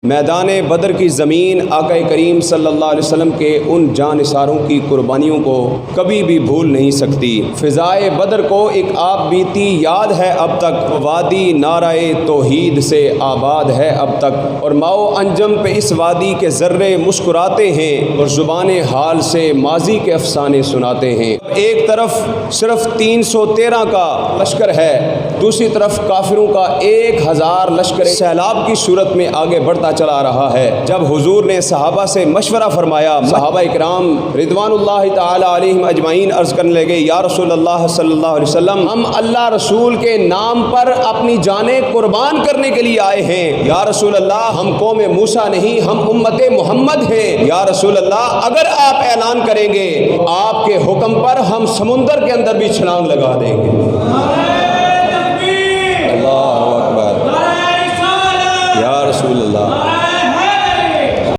میدان بدر کی زمین آقا کریم صلی اللہ علیہ وسلم کے ان جانثاروں کی قربانیوں کو کبھی بھی بھول نہیں سکتی۔ فضائے بدر کو ایک آپ بیتی یاد ہے اب تک، وادی نعرہ توحید سے آباد ہے اب تک، اور ماؤ انجم پہ اس وادی کے ذرے مسکراتے ہیں اور زبان حال سے ماضی کے افسانے سناتے ہیں۔ ایک طرف صرف 313 کا لشکر ہے، دوسری طرف کافروں کا 1000 لشکر سیلاب کی صورت میں آگے بڑھتا چلا رہا ہے۔ جب حضور نے صحابہ سے مشورہ فرمایا، صحابہ اکرام رضوان اللہ تعالی علیہم اجمعین عرض کرنے لگے، یا رسول اللہ صلی اللہ علیہ وسلم، ہم اللہ رسول کے نام پر اپنی جانیں قربان کرنے کے لیے آئے ہیں۔ یا رسول اللہ، ہم قوم موسیٰ نہیں، ہم امت محمد ہیں۔ یا رسول اللہ، اگر آپ اعلان کریں گے آپ کے حکم پر ہم سمندر کے اندر بھی چھلانگ لگا دیں گے۔ اللہ اکبر، یا رسول اللہ۔